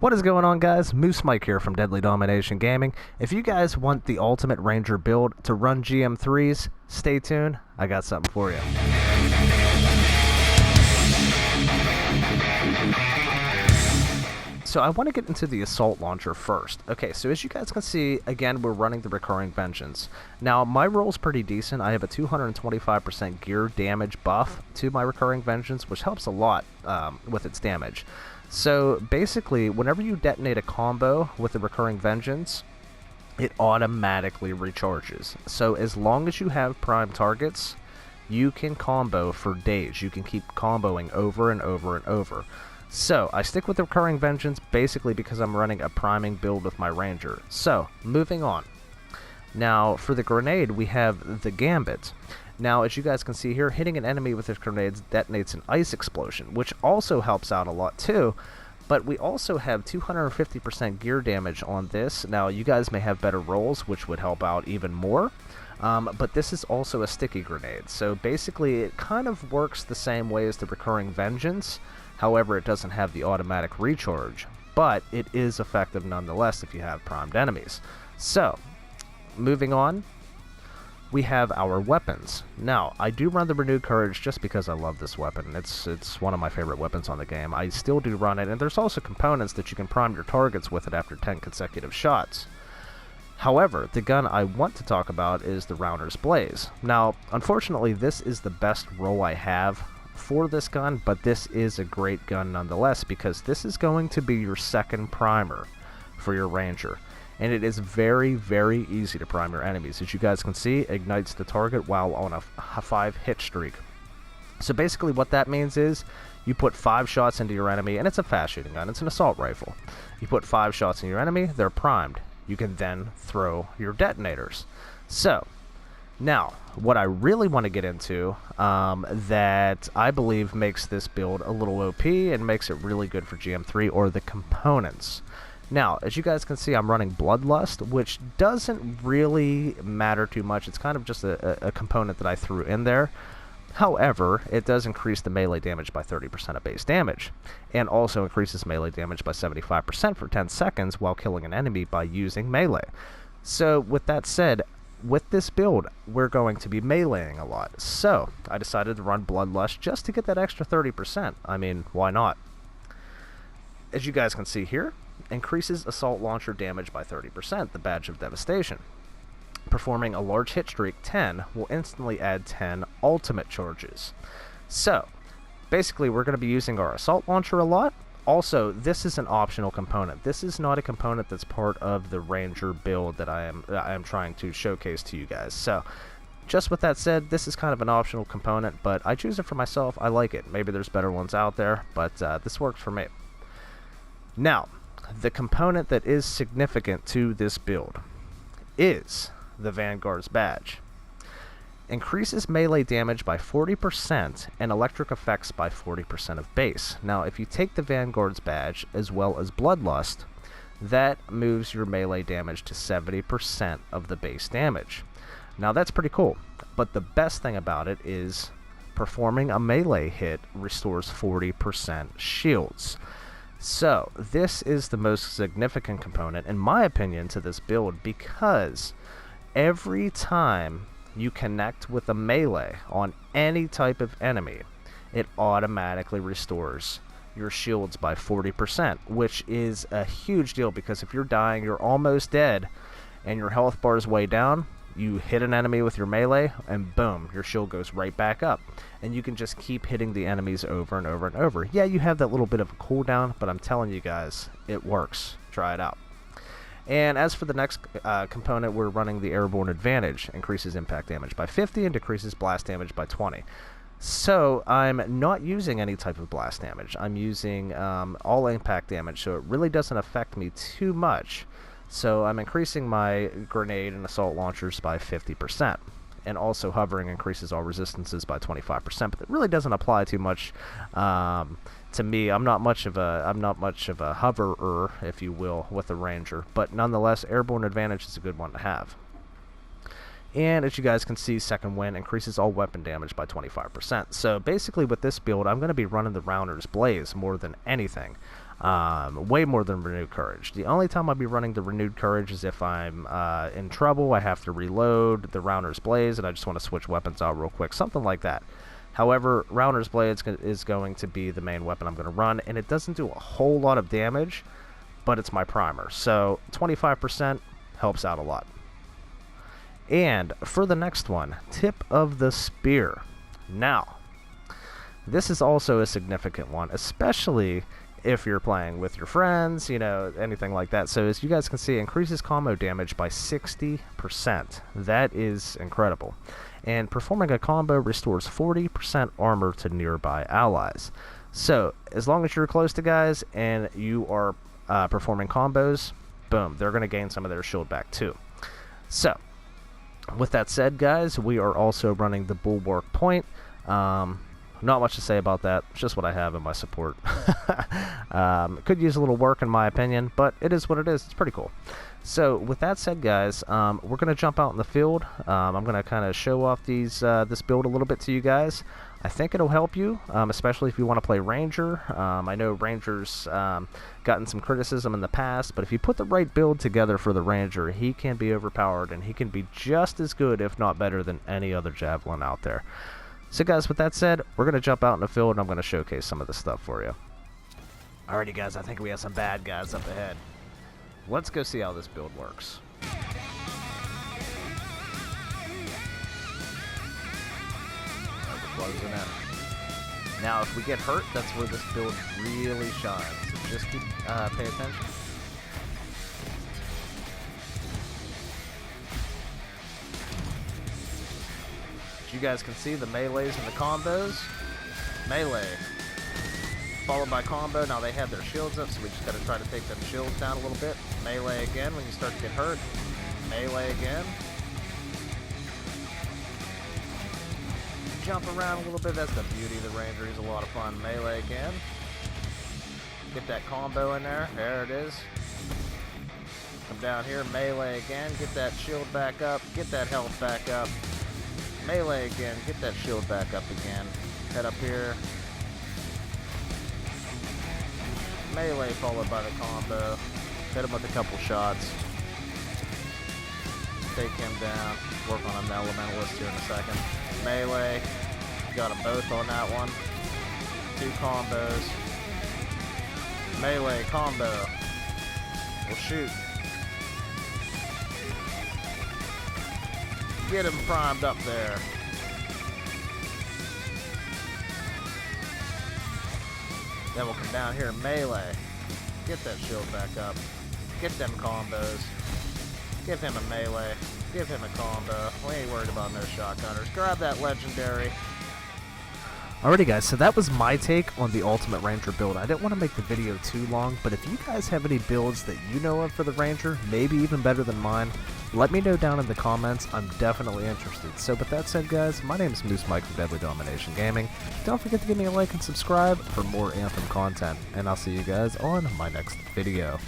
What is going on, guys? MooseMike here from Deadly Domination Gaming. If you guys want the ultimate Ranger build to run GM3s, stay tuned. I got something for you. So I want to get into the assault launcher first. Okay, so as you guys can see, again, we're running the recurring vengeance. Now, my roll's pretty decent. I have a 225% gear damage buff to my recurring vengeance, which helps a lot with its damage. So basically, whenever you detonate a combo with the recurring vengeance, it automatically recharges. So as long as you have prime targets, you can combo for days. You can keep comboing over and over and over. So I stick with the recurring vengeance basically because I'm running a priming build with my Ranger. So moving on. Now for the grenade, we have the Gambit. Now, as you guys can see here, hitting an enemy with this grenade detonates an ice explosion, which also helps out a lot too. But we also have 250% gear damage on this. Now, you guys may have better rolls, which would help out even more. But this is also a sticky grenade. So basically, it kind of works the same way as the recurring vengeance. However, it doesn't have the automatic recharge. But it is effective nonetheless if you have primed enemies. So, moving on. We have our weapons. Now, I do run the Renewed Courage just because I love this weapon. It's one of my favorite weapons on the game. I still do run it, and there's also components that you can prime your targets with it after 10 consecutive shots. However, the gun I want to talk about is the Rounder's Blaze. Now, unfortunately, this is the best roll I have for this gun, but this is a great gun nonetheless because this is going to be your second primer for your Ranger. And it is very, very easy to prime your enemies. As you guys can see, ignites the target while on a 5 hit streak. So basically what that means is you put 5 shots into your enemy, and it's a fast shooting gun, it's an assault rifle. You put 5 shots in your enemy, they're primed. You can then throw your detonators. So, now, what I really want to get into that I believe makes this build a little OP and makes it really good for GM3 or the components. Now, as you guys can see, I'm running Bloodlust, which doesn't really matter too much. It's kind of just a component that I threw in there. However, it does increase the melee damage by 30% of base damage, and also increases melee damage by 75% for 10 seconds while killing an enemy by using melee. So, with that said, with this build, we're going to be meleeing a lot. So, I decided to run Bloodlust just to get that extra 30%. I mean, why not? As you guys can see here, increases assault launcher damage by 30%, the Badge of Devastation. Performing a large hit streak, 10, will instantly add 10 ultimate charges. So, basically we're going to be using our assault launcher a lot. Also, this is an optional component. This is not a component that's part of the Ranger build that I am trying to showcase to you guys. So, just with that said, this is kind of an optional component, but I choose it for myself. I like it. Maybe there's better ones out there, but this works for me. Now, the component that is significant to this build is the Vanguard's Badge. Increases melee damage by 40% and electric effects by 40% of base. Now, if you take the Vanguard's Badge as well as Bloodlust, that moves your melee damage to 70% of the base damage. Now, that's pretty cool, but the best thing about it is performing a melee hit restores 40% shields. So, this is the most significant component, in my opinion, to this build because every time you connect with a melee on any type of enemy, it automatically restores your shields by 40%, which is a huge deal because if you're dying, you're almost dead, and your health bar is way down, you hit an enemy with your melee, and boom, your shield goes right back up. And you can just keep hitting the enemies over and over and over. Yeah, you have that little bit of a cooldown, but I'm telling you guys, it works. Try it out. And as for the next component, we're running the Airborne Advantage. Increases impact damage by 50 and decreases blast damage by 20. So, I'm not using any type of blast damage. I'm using all impact damage, so it really doesn't affect me too much. So I'm increasing my grenade and assault launchers by 50. And also hovering increases all resistances by 25%, but it really doesn't apply too much to me. I'm not much of a hoverer, if you will, with the Ranger, but nonetheless, Airborne Advantage is a good one to have. And as you guys can see, Second Wind increases all weapon damage by 25%. So basically with this build, I'm going to be running the Rounder's Blaze more than anything. Way more than Renewed Courage. The only time I'll be running the Renewed Courage is if I'm in trouble, I have to reload the Rounder's Blaze, and I just want to switch weapons out real quick. Something like that. However, Rounder's Blade is going to be the main weapon I'm going to run, and it doesn't do a whole lot of damage, but it's my primer. So 25% helps out a lot. And for the next one, Tip of the Spear. Now, this is also a significant one, especially if you're playing with your friends, you know, anything like that. So as you guys can see, increases combo damage by 60%. That is incredible. And performing a combo restores 40% armor to nearby allies. So as long as you're close to guys and you are performing combos, boom, they're going to gain some of their shield back too. So with that said, guys, we are also running the Bulwark Point. Not much to say about that. It's just what I have in my support. Could use a little work in my opinion, but it is what it is. It's pretty cool. So with that said, guys, we're going to jump out in the field. I'm going to kind of show off this build a little bit to you guys. I think it'll help you, especially if you want to play Ranger. I know Ranger's gotten some criticism in the past, but if you put the right build together for the Ranger, he can be overpowered, and he can be just as good, if not better, than any other Javelin out there. So guys, with that said, we're going to jump out in the field, and I'm going to showcase some of this stuff for you. Alrighty guys, I think we have some bad guys up ahead. Let's go see how this build works. Closing in. Now, if we get hurt, that's where this build really shines. So just keep pay attention. As you guys can see, the melees and the combos. Melee followed by combo. Now they have their shields up, so we just got to try to take them shields down a little bit. Melee again when you start to get hurt. Melee again. Jump around a little bit. That's the beauty of the Ranger. He's a lot of fun. Melee again. Get that combo in there. There it is. Come down here. Melee again. Get that shield back up. Get that health back up. Melee again. Get that shield back up again. Head up here. Melee followed by the combo. Hit him with a couple shots. Take him down. Work on an elementalist here in a second. Melee. Got them both on that one. 2 combos. Melee combo. We'll shoot. Get him primed up there. Then we'll come down here, melee. Get that shield back up. Get them combos. Give him a melee. Give him a combo. We ain't worried about no shotgunners. Grab that legendary. Alrighty guys, so that was my take on the Ultimate Ranger build. I didn't want to make the video too long, but if you guys have any builds that you know of for the Ranger, maybe even better than mine, let me know down in the comments. I'm definitely interested. So with that said, guys, my name is MooseMike from Deadly Domination Gaming. Don't forget to give me a like and subscribe for more Anthem content, and I'll see you guys on my next video.